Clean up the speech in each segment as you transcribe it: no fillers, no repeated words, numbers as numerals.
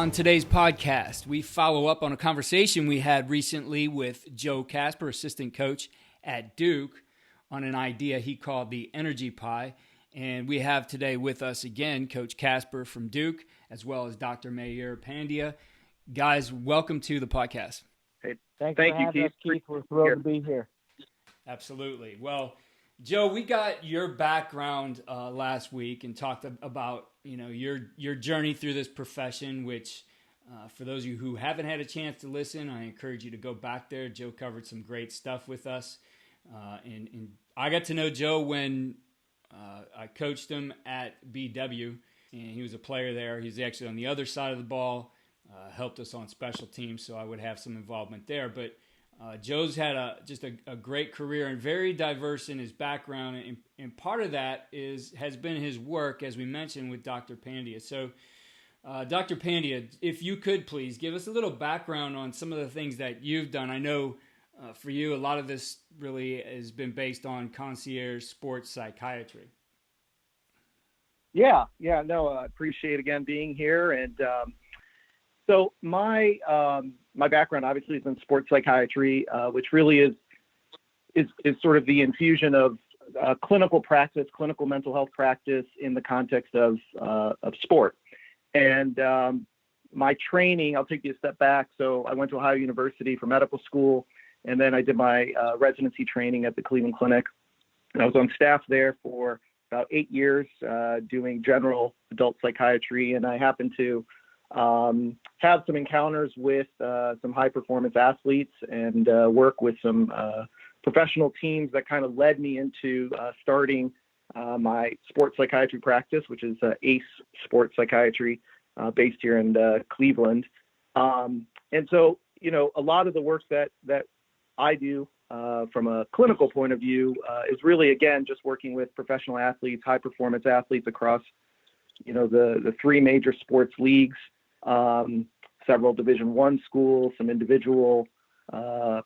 On today's podcast, we follow up on a conversation we had recently with Joe Kasper, assistant coach at Duke, on an idea he called the energy pie. And we have today with us again Coach Kasper from Duke, as well as Dr. Mayur Pandya. Guys, welcome to the podcast. Hey, thank you, Keith. We're thrilled to be here. Absolutely. Well, Joe, we got your background last week and talked about your journey through this profession, which for those of you who haven't had a chance to listen, I encourage you to go back there. Joe covered some great stuff with us. And I got to know Joe when I coached him at BW, and he was a player there. He's actually on the other side of the ball, helped us on special teams, so I would have some involvement there. But Joe's had just a great career and very diverse in his background, and part of that has been his work, as we mentioned, with Dr. Pandya. So, Dr. Pandya, if you could please give us a little background on some of the things that you've done. I know for you, a lot of this really has been based on concierge sports psychiatry. I appreciate again being here. And so my background obviously is in sports psychiatry, which really is sort of the infusion of clinical practice, clinical mental health practice in the context of sport. And my training, I'll take you a step back. So I went to Ohio University for medical school, and then I did my residency training at the Cleveland Clinic. And I was on staff there for about 8 years doing general adult psychiatry, and I happened to have some encounters with some high-performance athletes and work with some professional teams that kind of led me into starting my sports psychiatry practice, which is ACE Sports Psychiatry, based here in Cleveland. And so, a lot of the work that I do from a clinical point of view is really, again, just working with professional athletes, high-performance athletes across, the three major sports leagues, several Division I schools, some individual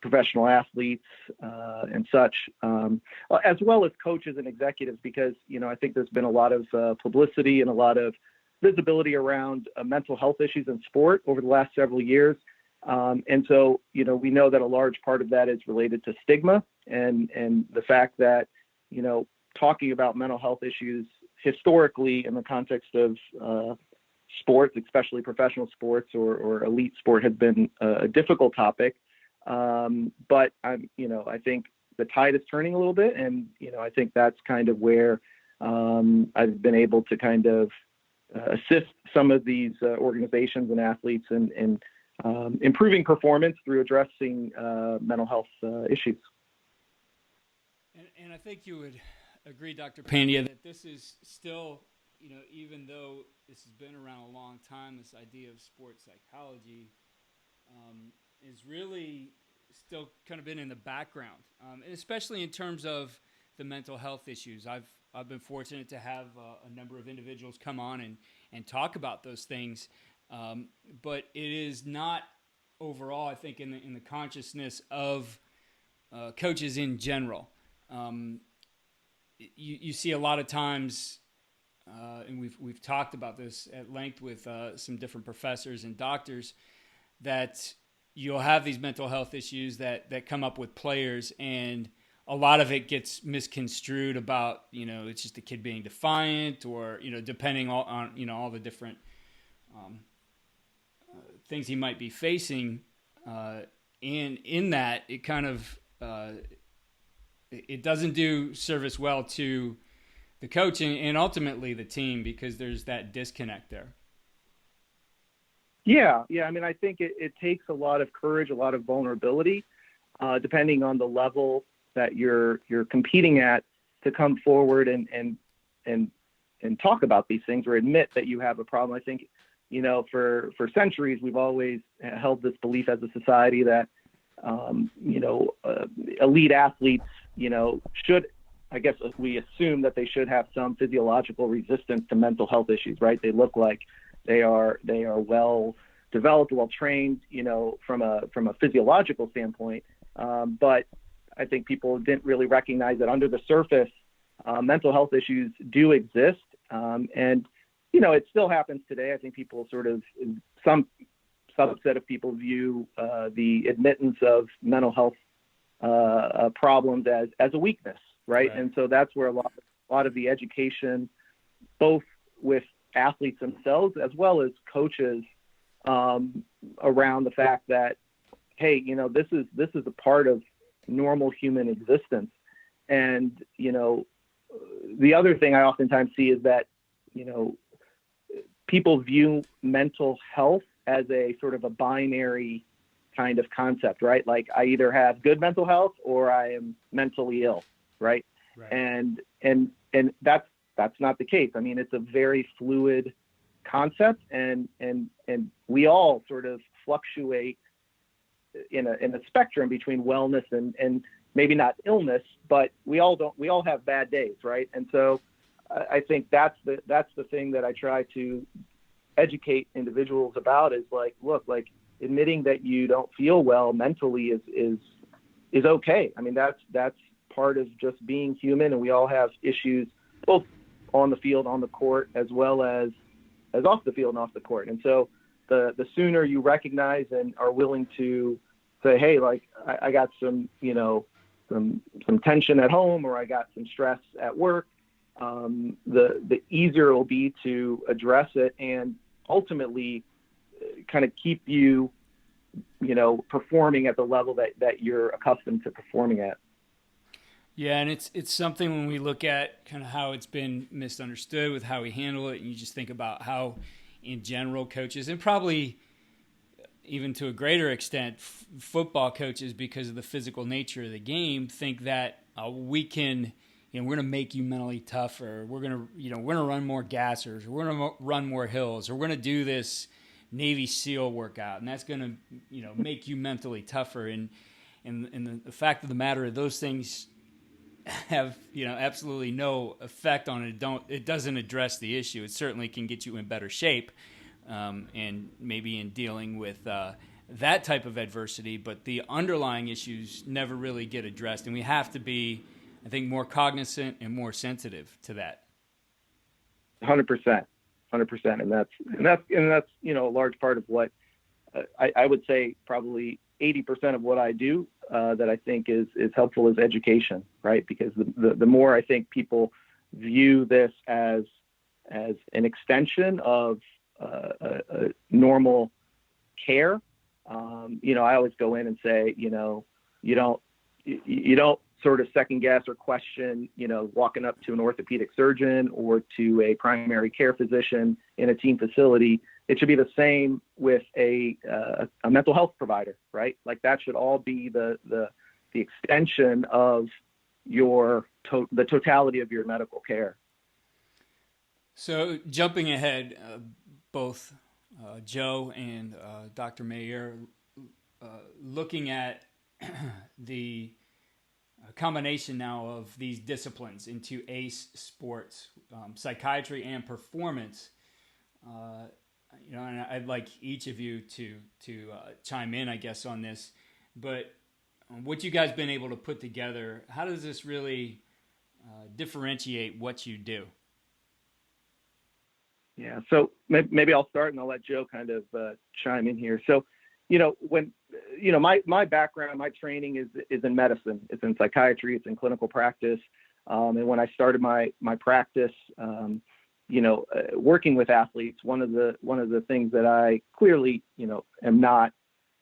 professional athletes and such, as well as coaches and executives, because, I think there's been a lot of publicity and a lot of visibility around mental health issues in sport over the last several years. And so, we know that a large part of that is related to stigma and the fact that, talking about mental health issues historically in the context of sports, especially professional sports or elite sport, has been a difficult topic. But I think the tide is turning a little bit, and I think that's kind of where I've been able to kind of assist some of these organizations and athletes in improving performance through addressing mental health issues. And I think you would agree, Dr. Pandya, that this is still, even though this has been around a long time, this idea of sports psychology is really still kind of been in the background, and especially in terms of the mental health issues. I've been fortunate to have a number of individuals come on and talk about those things, but it is not overall, I think, in the consciousness of coaches in general. You see a lot of times, and we've talked about this at length with some different professors and doctors, that you'll have these mental health issues that come up with players, and a lot of it gets misconstrued about, it's just a kid being defiant, or, depending on, all the different things he might be facing. And in that, it kind of, it doesn't do service well to the coach and ultimately the team, because there's that disconnect there. Yeah. I mean, I think it takes a lot of courage, a lot of vulnerability, depending on the level that you're competing at, to come forward and talk about these things or admit that you have a problem. I think, for centuries, we've always held this belief as a society that, elite athletes, should, I guess we assume that they should have some physiological resistance to mental health issues, right? They look like they are well developed, well trained, from a physiological standpoint. But I think people didn't really recognize that under the surface, mental health issues do exist. And it still happens today. I think people some subset of people view the admittance of mental health problems as a weakness, right? And so that's where a lot of the education, both with athletes themselves as well as coaches, around the fact that, hey, this is a part of normal human existence. And the other thing I oftentimes see is that people view mental health as a sort of a binary kind of concept, right? Like I either have good mental health or I am mentally ill, right? And that's not the case. I mean, it's a very fluid concept, and we all sort of fluctuate in a spectrum between wellness and maybe not illness, but we all have bad days, right? And so I think that's the thing that I try to educate individuals about is like, look, like admitting that you don't feel well mentally is okay. I mean, that's part of just being human, and we all have issues both on the field, on the court, as well as off the field and off the court. And so the sooner you recognize and are willing to say, hey, like I got some tension at home, or I got some stress at work, the easier it will be to address it and ultimately kind of keep you, performing at the level that you're accustomed to performing at. Yeah, and it's something when we look at kind of how it's been misunderstood with how we handle it, and you just think about how, in general, coaches, and probably even to a greater extent, football coaches, because of the physical nature of the game, think that we can, we're going to make you mentally tougher. We're going to run more gassers. We're going to run more hills. Or we're going to do this Navy SEAL workout, and that's going to, make you mentally tougher. And the fact of the matter is, those things have absolutely no effect on it. It doesn't address the issue. It certainly can get you in better shape, and maybe in dealing with that type of adversity, but the underlying issues never really get addressed, and we have to be, I think, more cognizant and more sensitive to that. 100%, and that's a large part of what I would say probably 80% of what I do that I think is helpful is education, right? Because the more I think people view this as an extension of normal care, I always go in and say, you don't sort of second guess or question, walking up to an orthopedic surgeon or to a primary care physician in a team facility. It should be the same with a mental health provider, right? Like that should all be the extension of the totality of your medical care. So jumping ahead, both Joe and Dr. Mayur, looking at the combination now of these disciplines into ACE sports, psychiatry and performance, and I'd like each of you to chime in, I guess, on this. But what you guys been able to put together, how does this really differentiate what you do? Yeah, so maybe I'll start and I'll let Joe kind of chime in here. So, when my background, my training is in medicine. It's in psychiatry. It's in clinical practice. And when I started my practice, working with athletes, one of the things that I clearly, am not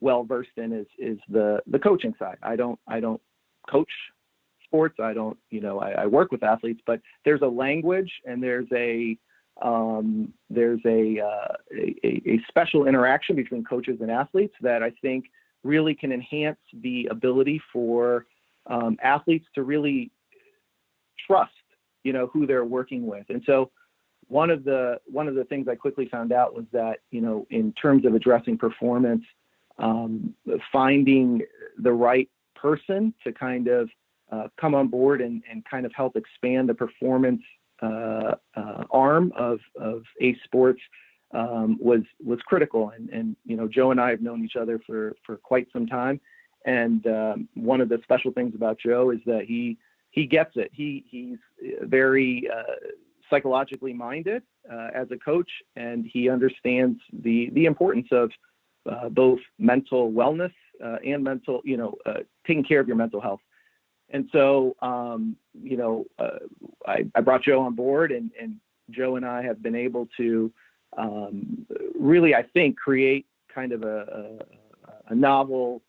well versed in is the coaching side. I don't coach sports. I don't, I work with athletes, but there's a language and there's a special interaction between coaches and athletes that I think really can enhance the ability for athletes to really trust, who they're working with. And so one of the things I quickly found out was that, in terms of addressing performance, finding the right person to kind of come on board and kind of help expand the performance arm of ACE Sports was critical. And Joe and I have known each other for quite some time. And one of the special things about Joe is that he gets it. He's very psychologically minded as a coach, and he understands the importance of both mental wellness and mental, taking care of your mental health. And so, I brought Joe on board, and Joe and I have been able to really, I think, create kind of a novel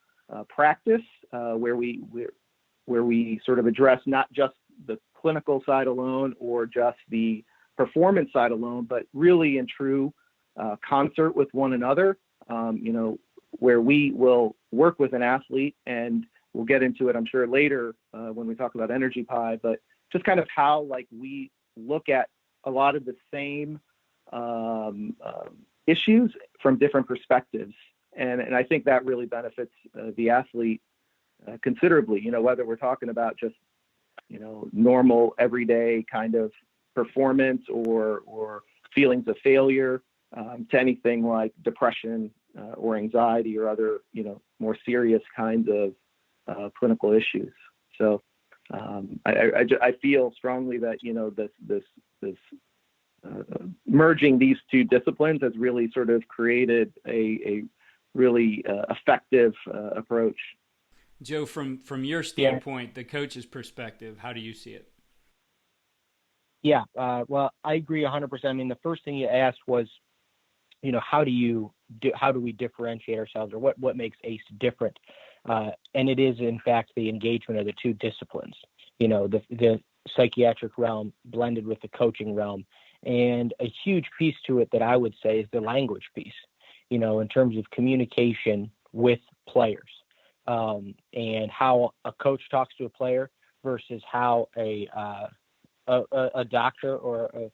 practice where we sort of address not just the clinical side alone or just the performance side alone, but really in true concert with one another, where we will work with an athlete, and we'll get into it, I'm sure, later when we talk about Energy Pie, but just kind of how we look at a lot of the same issues from different perspectives. And I think that really benefits the athlete considerably, whether we're talking about just, normal everyday kind of performance or feelings of failure, to anything like depression or anxiety or other, more serious kinds of clinical issues. So I feel strongly that, this merging these two disciplines has really sort of created a really effective approach. Joe, from your standpoint, the coach's perspective, how do you see it? Yeah, well, I agree 100%. I mean, the first thing you asked was, how do we differentiate ourselves, or what makes ACE different? And it is, in fact, the engagement of the two disciplines, the psychiatric realm blended with the coaching realm. And a huge piece to it that I would say is the language piece, in terms of communication with players, and how a coach talks to a player versus how a doctor or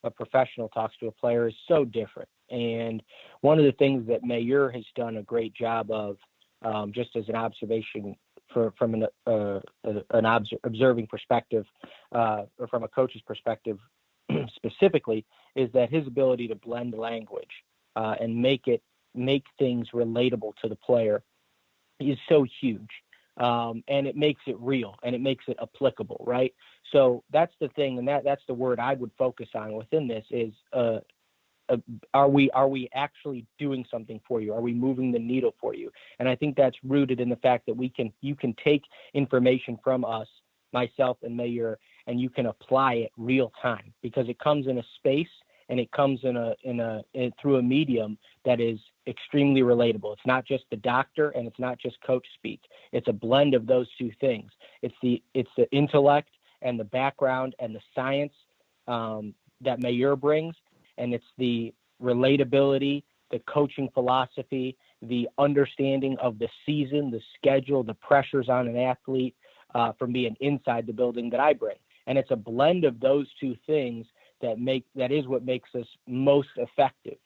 a professional talks to a player is so different. And one of the things that Mayur has done a great job of, just as an observation from an observing perspective, or from a coach's perspective specifically, is that his ability to blend language and make things relatable to the player is so huge. And it makes it real, and it makes it applicable, right? So that's the thing, and that's the word I would focus on within this is, are we actually doing something for you? Are we moving the needle for you? And I think that's rooted in the fact that you can take information from us, myself and Mayur, and you can apply it real time, because it comes in a space, and it comes through a medium that is extremely relatable. It's not just the doctor, and it's not just coach speak. It's a blend of those two things. It's the intellect and the background and the science that Mayur brings, and it's the relatability, the coaching philosophy, the understanding of the season, the schedule, the pressures on an athlete from being inside the building that I bring. And it's a blend of those two things that is what makes us most effective.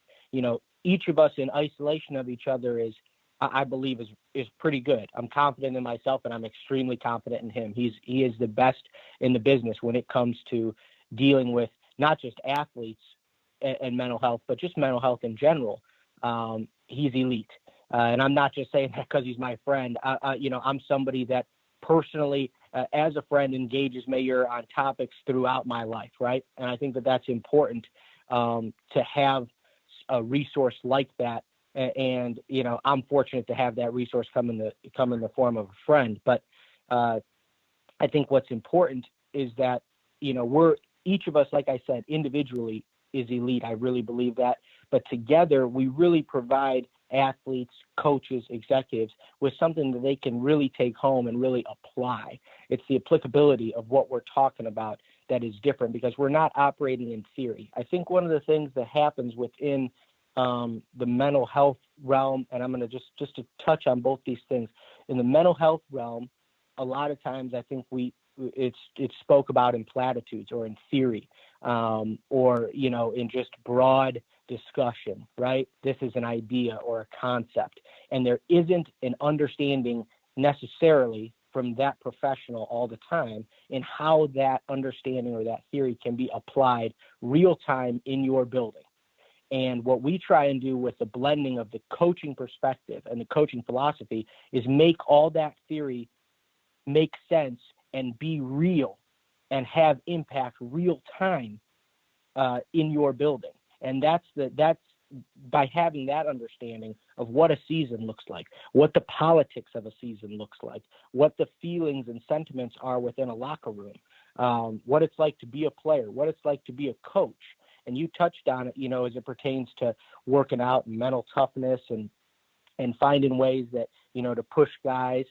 Each of us in isolation of each other I believe is pretty good. I'm confident in myself, and I'm extremely confident in him. He is the best in the business when it comes to dealing with not just athletes and mental health, but just mental health in general. He's elite. And I'm not just saying that because he's my friend. I'm somebody that personally, as a friend, engages Mayur on topics throughout my life, right? And I think that that's important to have a resource like that. And I'm fortunate to have that resource come in the form of a friend. But I think what's important is that we're each of us, like I said, individually is elite. I really believe that. But together, we really provide athletes, coaches, executives with something that they can really take home and really apply. It's the applicability of what we're talking about that is different, because we're not operating in theory. I think one of the things that happens within the mental health realm, and I'm going to just to touch on both these things. In the mental health realm, a lot of times I think it's spoke about in platitudes or in theory, or in just broad discussion, right? This is an idea or a concept, and there isn't an understanding necessarily from that professional all the time in how that understanding or that theory can be applied real time in your building. And what we try and do with the blending of the coaching perspective and the coaching philosophy is make all that theory make sense and be real and have impact real time in your building. And that's by having that understanding of what a season looks like, what the politics of a season looks like, what the feelings and sentiments are within a locker room, what it's like to be a player, what it's like to be a coach. And you touched on it, as it pertains to working out and mental toughness and finding ways that, to push guys.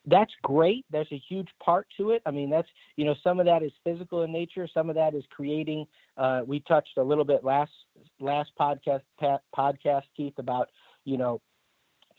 That's great. There's a huge part to it. I mean, that's, some of that is physical in nature. Some of that is creating, we touched a little bit last podcast, Keith, about,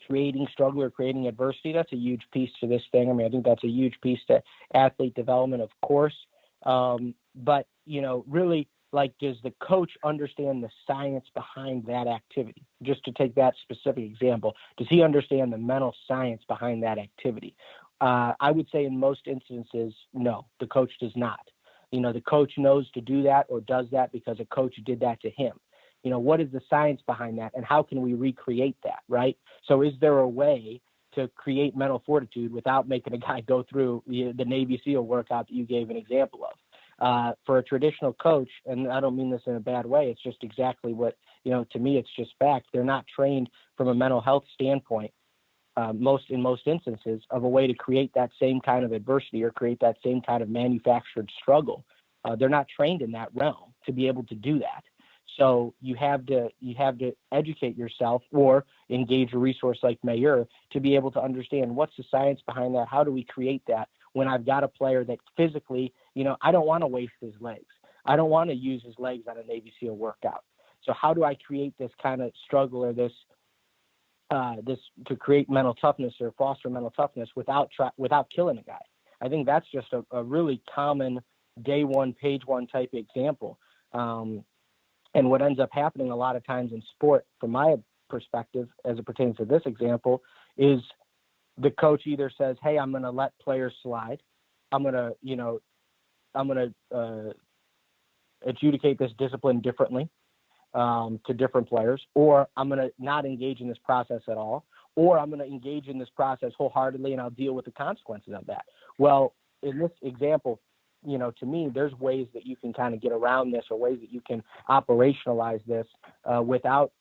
creating struggle or creating adversity. That's a huge piece to this thing. I mean, I think that's a huge piece to athlete development, of course. But, really, like, does the coach understand the science behind that activity? Just to take that specific example, does he understand the mental science behind that activity? I would say in most instances, no, the coach does not. The coach knows to do that or does that because a coach did that to him. What is the science behind that, and how can we recreate that, right? So is there a way to create mental fortitude without making a guy go through the Navy SEAL workout that you gave an example of? For a traditional coach, and I don't mean this in a bad way, it's just exactly what, to me, it's just fact. They're not trained from a mental health standpoint, in most instances, of a way to create that same kind of adversity or create that same kind of manufactured struggle. They're not trained in that realm to be able to do that. So you have to educate yourself or engage a resource like Mayur to be able to understand what's the science behind that. How do we create that when I've got a player that physically, I don't want to waste his legs. I don't want to use his legs on a Navy SEAL workout. So how do I create this kind of struggle or this to create mental toughness or foster mental toughness without killing a guy? I think that's just a really common day one, page one type example. And what ends up happening a lot of times in sport, from my perspective, as it pertains to this example, is the coach either says, hey, I'm going to let players slide. I'm going to adjudicate this discipline differently to different players, or I'm going to not engage in this process at all, or I'm going to engage in this process wholeheartedly and I'll deal with the consequences of that. Well, in this example, to me, there's ways that you can kind of get around this, or ways that you can operationalize this without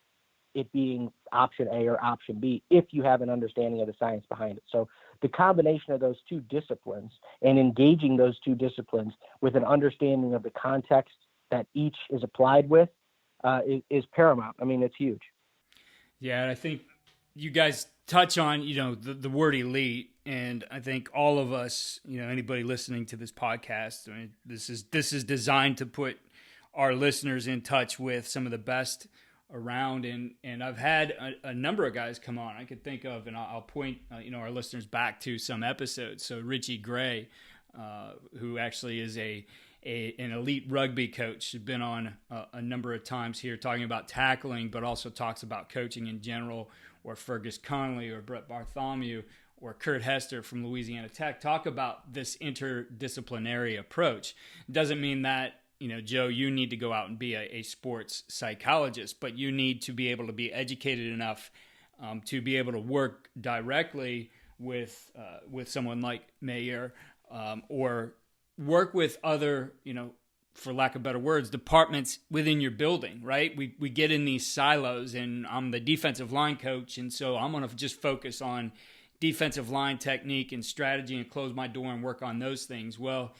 it being option A or option B, if you have an understanding of the science behind it. So the combination of those two disciplines and engaging those two disciplines with an understanding of the context that each is applied with is paramount. I mean, it's huge. Yeah, and I think you guys touch on, the word elite, and I think all of us, anybody listening to this podcast, I mean, this is designed to put our listeners in touch with some of the best around, and I've had a number of guys come on I could think of, and I'll point our listeners back to some episodes. So Richie Gray, who actually is an elite rugby coach, has been on a number of times here talking about tackling, but also talks about coaching in general. Or Fergus Connolly, or Brett Bartholomew, or Kurt Hester from Louisiana Tech talk about this interdisciplinary approach. Doesn't mean that, Joe, you need to go out and be a sports psychologist, but you need to be able to be educated enough to be able to work directly with someone like Mayur, or work with other, for lack of better words, departments within your building, right? We get in these silos, and I'm the defensive line coach, and so I'm going to just focus on defensive line technique and strategy and close my door and work on those things. Well,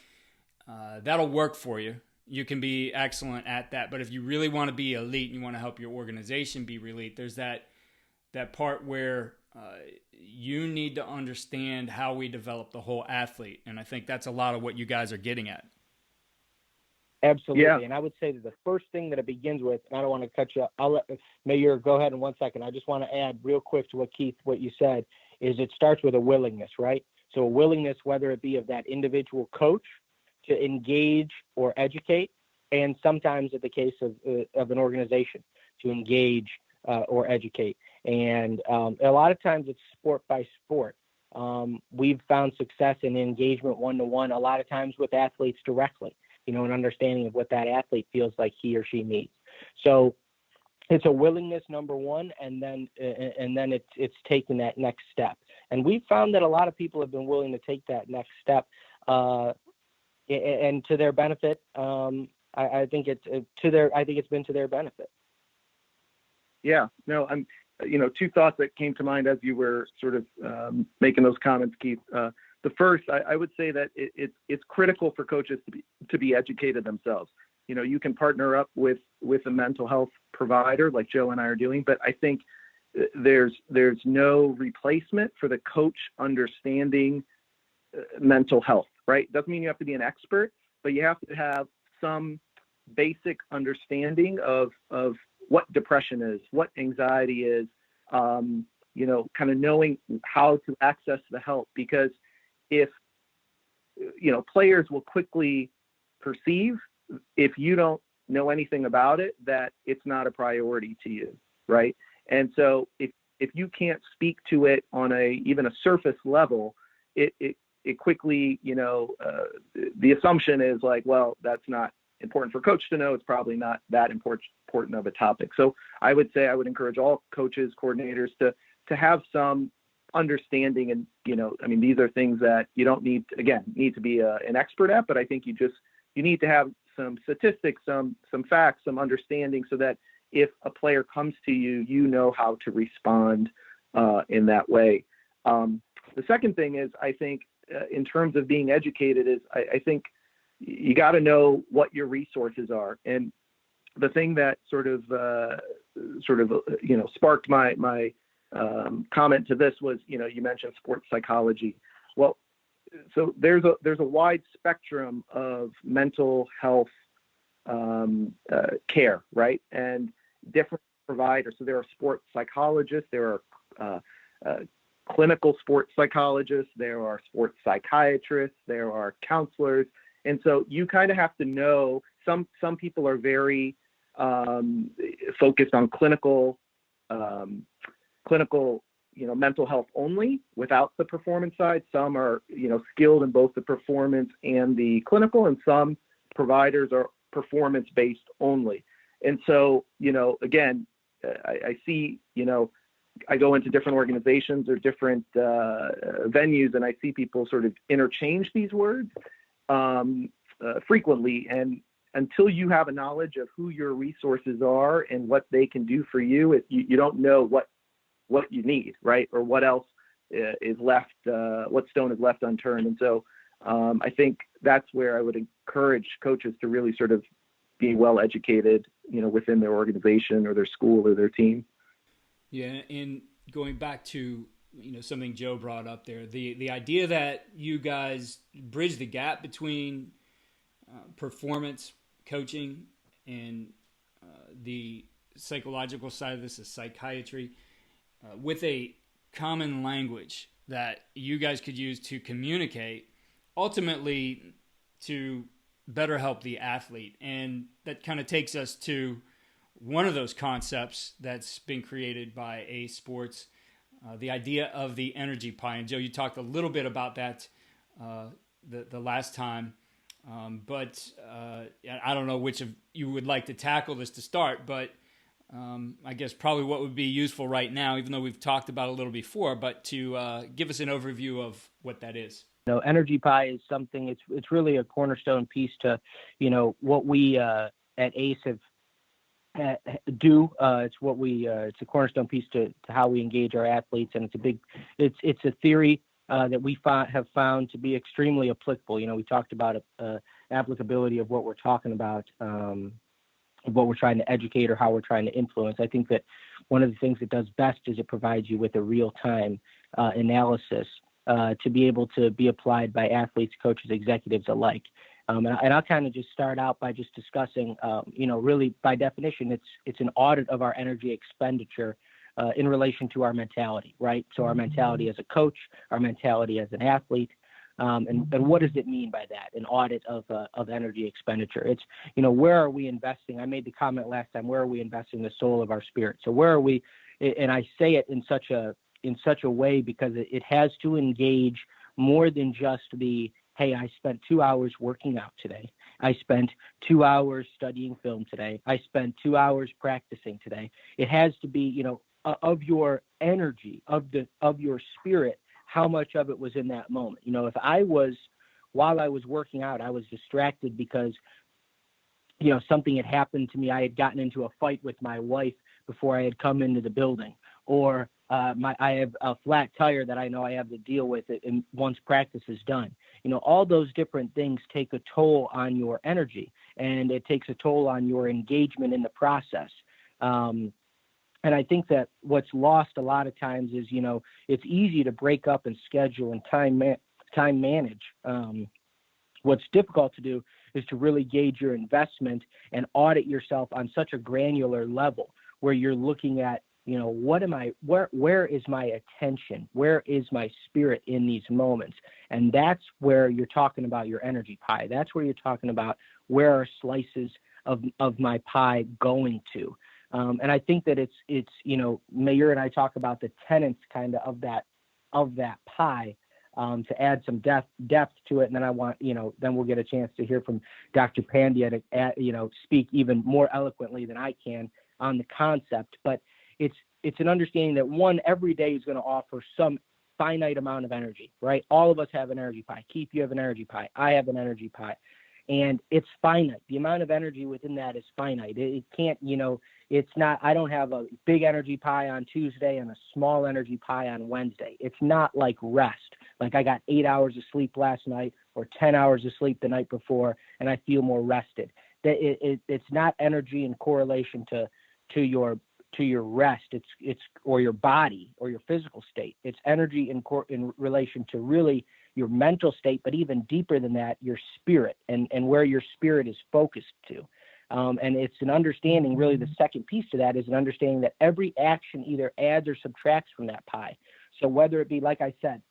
that'll work for you. You can be excellent at that, but if you really want to be elite and you want to help your organization be elite, there's that part where you need to understand how we develop the whole athlete, and I think that's a lot of what you guys are getting at. Absolutely. Yeah. And I would say that the first thing that it begins with, and I don't want to cut you up, I'll let Mayur go ahead in 1 second. I just want to add real quick to what you said, is it starts with a willingness, right? So a willingness, whether it be of that individual coach to engage or educate, and sometimes in the case of an organization to engage or educate. And a lot of times it's sport by sport. We've found success in engagement one-to-one, a lot of times with athletes directly, an understanding of what that athlete feels like he or she needs. So it's a willingness, number one, and then it's taking that next step. And we've found that a lot of people have been willing to take that next step and to their benefit. I think it's been to their benefit. Yeah, no, two thoughts that came to mind as you were sort of making those comments, Keith. The first, I would say that it's critical for coaches to be educated themselves. You can partner up with a mental health provider like Joe and I are doing, but I think there's no replacement for the coach understanding mental health, right? Doesn't mean you have to be an expert, but you have to have some basic understanding of what depression is, what anxiety is, kind of knowing how to access the help. Because if, players will quickly perceive, if you don't know anything about it, that it's not a priority to you, right? And so if you can't speak to it on even a surface level, it quickly, the assumption is like, well, that's not important for coach to know. It's probably not that important of a topic. So I would say I would encourage all coaches, coordinators to have some understanding. And, these are things that you don't need to be an expert at, but I think you need to have some statistics, some facts, some understanding, so that if a player comes to you, you know how to respond in that way. The second thing is, I think, in terms of being educated, is I think you got to know what your resources are. And the thing that sort of sparked my comment to this was, you mentioned sports psychology. Well, so there's a wide spectrum of mental health care, right? And different providers. So there are sports psychologists, there are clinical sports psychologists, there are sports psychiatrists, there are counselors. And so you kind of have to know, some people are very focused on clinical, mental health only without the performance side. Some are, skilled in both the performance and the clinical, and some providers are performance-based only. And so, again, I see, I go into different organizations or different venues, and I see people sort of interchange these words frequently. And until you have a knowledge of who your resources are and what they can do for you, you don't know what you need, right? Or what else is left, what stone is left unturned. And so I think that's where I would encourage coaches to really sort of be well educated, within their organization or their school or their team. Yeah, and going back to something Joe brought up there, the idea that you guys bridge the gap between performance coaching and the psychological side of this is psychiatry, with a common language that you guys could use to communicate, ultimately to better help the athlete. And that kind of takes us to one of those concepts that's been created by A Sports, the idea of the energy pie. And Joe, you talked a little bit about that the last time, but I don't know which of you would like to tackle this to start, but I guess probably what would be useful right now, even though we've talked about it a little before, but to give us an overview of what that is. Energy pie is something, it's really a cornerstone piece to, what we at ACE have do. It's a cornerstone piece to how we engage our athletes. And it's a theory that we have found to be extremely applicable. We talked about applicability of what we're talking about, what we're trying to educate or how we're trying to influence. I think that one of the things it does best is it provides you with a real-time analysis to be able to be applied by athletes, coaches, executives alike. And I'll kind of just start out by just discussing, really by definition, it's an audit of our energy expenditure in relation to our mentality, right? So our mentality as a coach, our mentality as an athlete, and what does it mean by that? An audit of energy expenditure. It's, where are we investing? I made the comment last time, where are we investing the soul of our spirit? So where are we, and I say it in such a way because it has to engage more than just the, hey, I spent 2 hours working out today. I spent 2 hours studying film today. I spent 2 hours practicing today. It has to be, of your energy, of your spirit, how much of it was in that moment. If I was while I was working out, I was distracted because, something had happened to me. I had gotten into a fight with my wife before I had come into the building, or I have a flat tire that I know I have to deal with it and once practice is done. All those different things take a toll on your energy, and it takes a toll on your engagement in the process. And I think that what's lost a lot of times is, it's easy to break up and schedule and time manage. What's difficult to do is to really gauge your investment and audit yourself on such a granular level where you're looking at, where is my attention? Where is my spirit in these moments? And that's where you're talking about your energy pie. That's where you're talking about where are slices of my pie going to. And I think that it's Mayur and I talk about the tenets kind of that pie, to add some depth to it. And then I want, then we'll get a chance to hear from Dr. Pandya to, speak even more eloquently than I can on the concept. But it's an understanding that every day is going to offer some finite amount of energy, right? All of us have an energy pie. Keith, you have an energy pie. I have an energy pie. And it's finite. The amount of energy within that is finite. It can't, it's not, I don't have a big energy pie on Tuesday and a small energy pie on Wednesday. It's not like rest. Like I got 8 hours of sleep last night or 10 hours of sleep the night before, and I feel more rested. It's not energy in correlation to your rest. It's or your body or your physical state. It's energy in relation to really your mental state, but even deeper than that, your spirit and where your spirit is focused to. And it's an understanding, really the second piece to that is an understanding that every action either adds or subtracts from that pie. So whether it be, like I said,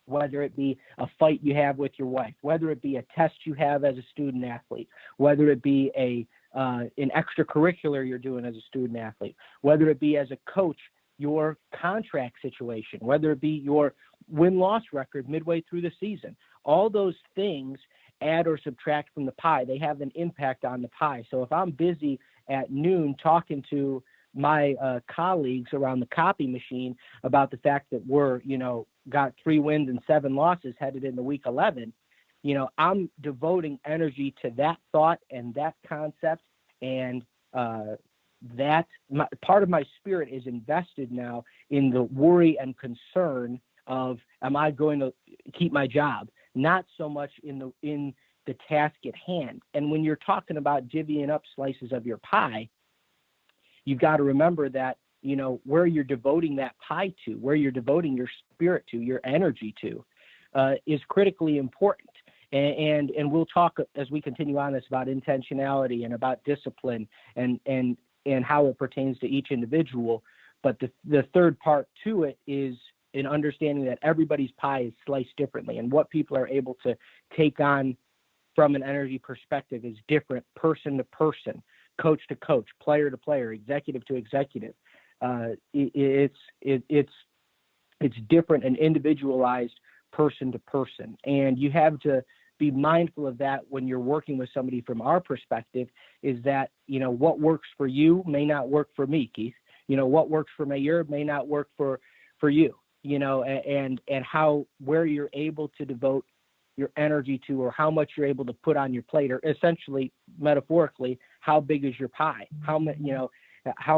whether it be a fight you have with your wife, whether it be a test you have as a student athlete, whether it be an extracurricular you're doing as a student athlete, whether it be as a coach, your contract situation, whether it be your win-loss record midway through the season, all those things add or subtract from the pie. They have an impact on the pie. So if I'm busy at noon talking to my colleagues around the copy machine about the fact that we're, got 3 wins and 7 losses headed into week 11, I'm devoting energy to that thought and that concept, and part of my spirit is invested now in the worry and concern of, am I going to keep my job? Not so much in the task at hand. And when you're talking about divvying up slices of your pie, you've got to remember that, where you're devoting that pie to, where you're devoting your spirit to, your energy to, is critically important. And we'll talk as we continue on this about intentionality and about discipline and how it pertains to each individual. But the third part to it is an understanding that everybody's pie is sliced differently, and what people are able to take on from an energy perspective is different, person to person, coach to coach, player to player, executive to executive. It's different and individualized person to person. And you have to be mindful of that when you're working with somebody. From our perspective is that, what works for you may not work for me, Keith. What works for Mayur may not work for you, and where you're able to devote your energy to, or how much you're able to put on your plate, or essentially, metaphorically, how big is your pie? How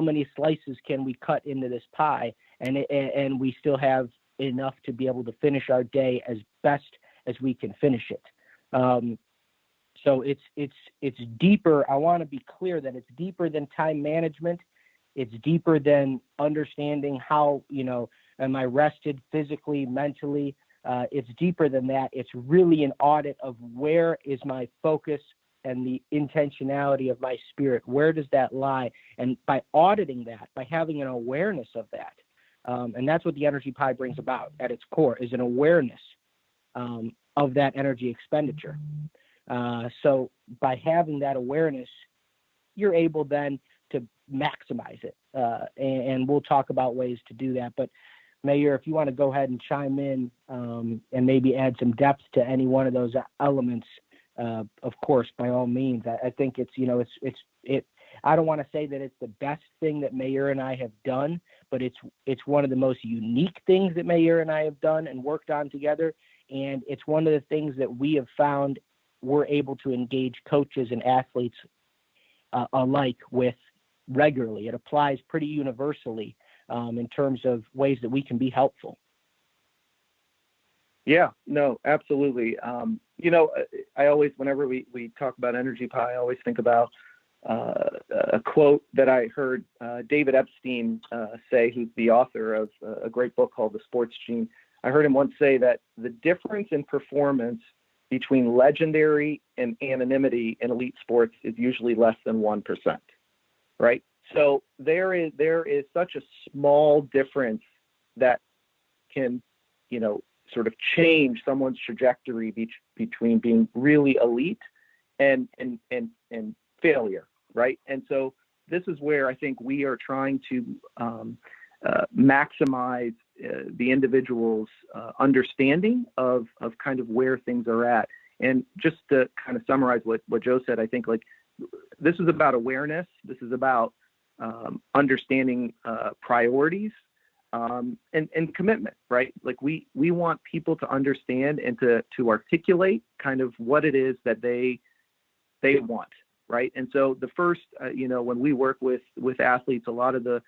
many slices can we cut into this pie, and we still have enough to be able to finish our day as best as we can finish it. So it's deeper. I want to be clear that it's deeper than time management. It's deeper than understanding how, am I rested physically, mentally? It's deeper than that. It's really an audit of where is my focus and the intentionality of my spirit. Where does that lie? And by auditing that, by having an awareness of that, and that's what the energy pie brings about at its core, is an awareness of that energy expenditure. So by having that awareness, you're able then to maximize it. And we'll talk about ways to do that. But Mayur, if you want to go ahead and chime in and maybe add some depth to any one of those elements, of course, by all means. I think it's I don't want to say that it's the best thing that Mayur and I have done, but it's one of the most unique things that Mayur and I have done and worked on together. And it's one of the things that we have found we're able to engage coaches and athletes alike with regularly. It applies pretty universally in terms of ways that we can be helpful. Yeah, no, absolutely. I always, whenever we talk about Energy Pie, I always think about a quote that I heard David Epstein say, who's the author of a great book called The Sports Gene. I heard him once say that the difference in performance between legendary and anonymity in elite sports is usually less than 1%, right? So there is such a small difference that can, sort of change someone's trajectory between being really elite and failure, right? And so this is where I think we are trying to maximize the individual's understanding of kind of where things are at. And just to kind of summarize what Joe said, I think like this is about awareness. This is about understanding priorities and commitment, right? Like we want people to understand and to articulate kind of what it is that they want, right? And so the first, when we work with athletes, a lot of the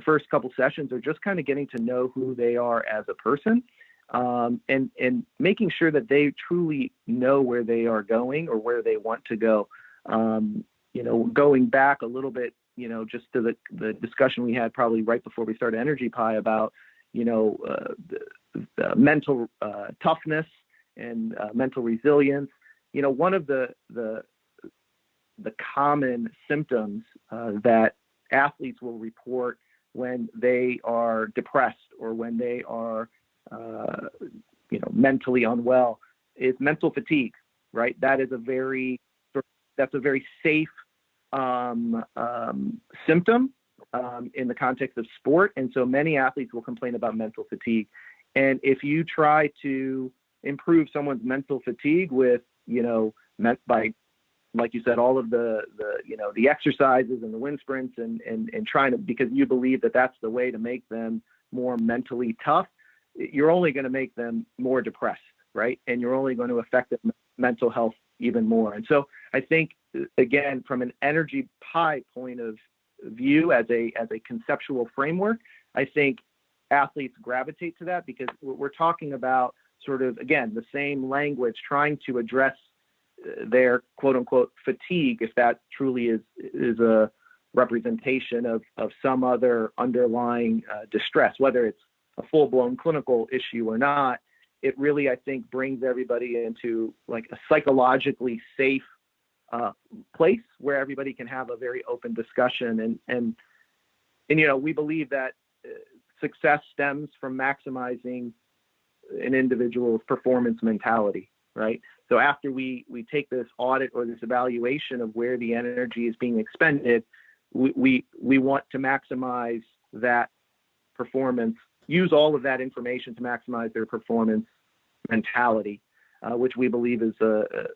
first couple sessions are just kind of getting to know who they are as a person, and making sure that they truly know where they are going or where they want to go. Going back a little bit, just to the discussion we had probably right before we started Energy Pie about, the mental toughness and mental resilience. One of the common symptoms that athletes will report when they are depressed or when they are, mentally unwell is mental fatigue, right? That's a very safe symptom in the context of sport. And so many athletes will complain about mental fatigue. And if you try to improve someone's mental fatigue with, meant by, like you said, all of the exercises and the wind sprints and trying to, because you believe that that's the way to make them more mentally tough, you're only going to make them more depressed, right? And you're only going to affect their mental health even more. And so I think, again, from an Energy Pie point of view, as a conceptual framework, I think athletes gravitate to that because we're talking about sort of, again, the same language, trying to address their quote unquote fatigue, if that truly is a representation of some other underlying distress, whether it's a full-blown clinical issue or not. It really, I think, brings everybody into like a psychologically safe place where everybody can have a very open discussion. And we believe that success stems from maximizing an individual's performance mentality, right? So after we take this audit or this evaluation of where the energy is being expended, we want to maximize that performance, use all of that information to maximize their performance mentality, which we believe is the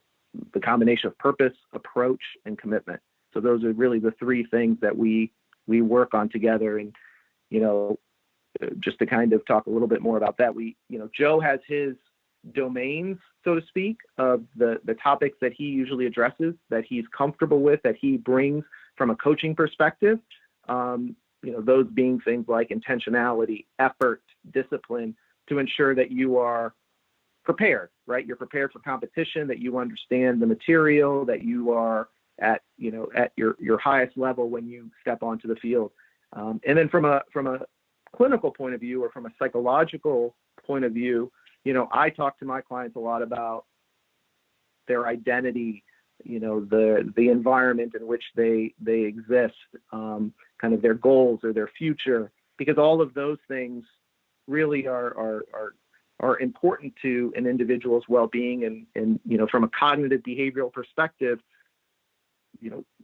combination of purpose, approach, and commitment. So those are really the three things that we work on together. And, just to kind of talk a little bit more about that, Joe has his domains, so to speak, of the topics that he usually addresses, that he's comfortable with, that he brings from a coaching perspective. Those being things like intentionality, effort, discipline, to ensure that you are prepared, right? You're prepared for competition, that you understand the material, that you are at your highest level when you step onto the field. And then from a clinical point of view or from a psychological point of view, I talk to my clients a lot about their identity, the environment in which they exist, kind of their goals or their future, because all of those things really are important to an individual's well-being. And from a cognitive behavioral perspective,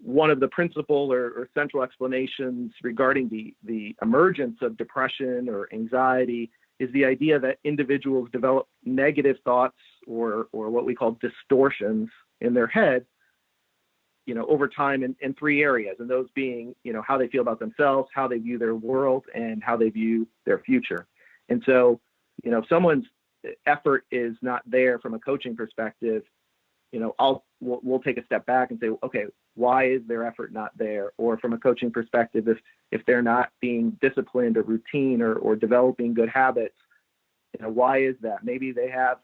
one of the principal or central explanations regarding the emergence of depression or anxiety is the idea that individuals develop negative thoughts or what we call distortions in their head, over time in three areas. And those being, how they feel about themselves, how they view their world, and how they view their future. And so, if someone's effort is not there from a coaching perspective, we'll take a step back and say, okay, why is their effort not there? Or from a coaching perspective, if they're not being disciplined or routine or developing good habits, why is that? Maybe they have,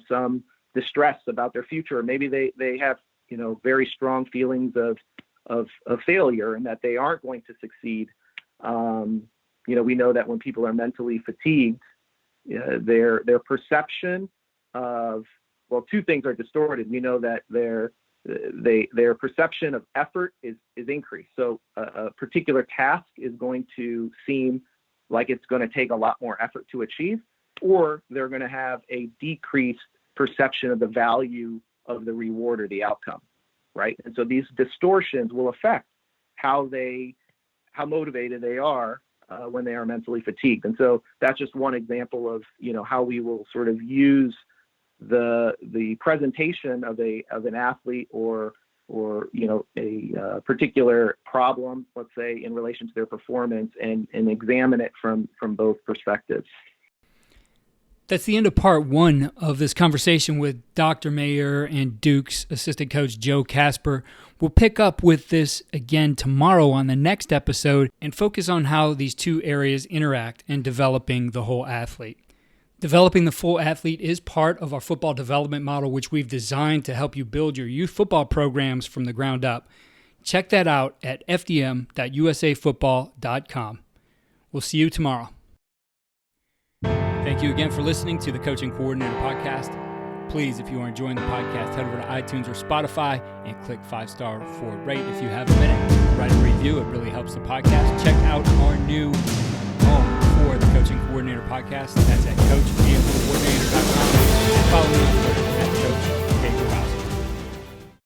some distress about their future, or maybe they have, very strong feelings of failure and that they aren't going to succeed. We know that when people are mentally fatigued, their perception of, two things are distorted. We know that their perception of effort is increased. So a particular task is going to seem like it's going to take a lot more effort to achieve, or they're going to have a decreased perception of the value of the reward or the outcome, right? And so these distortions will affect how motivated they are when they are mentally fatigued. And so that's just one example of, how we will sort of use the presentation of an athlete or a particular problem, let's say, in relation to their performance and examine it from both perspectives. That's the end of part 1 of this conversation with Dr. Mayur and Duke's assistant coach, Joe Kasper. We'll pick up with this again tomorrow on the next episode and focus on how these two areas interact in developing the whole athlete. Developing the full athlete is part of our football development model, which we've designed to help you build your youth football programs from the ground up. Check that out at fdm.usafootball.com. We'll see you tomorrow. Thank you again for listening to the Coaching Coordinator Podcast. Please, if you are enjoying the podcast, head over to iTunes or Spotify and click 5-star for rate. If you have a minute, write a review. It really helps the podcast. Check out our new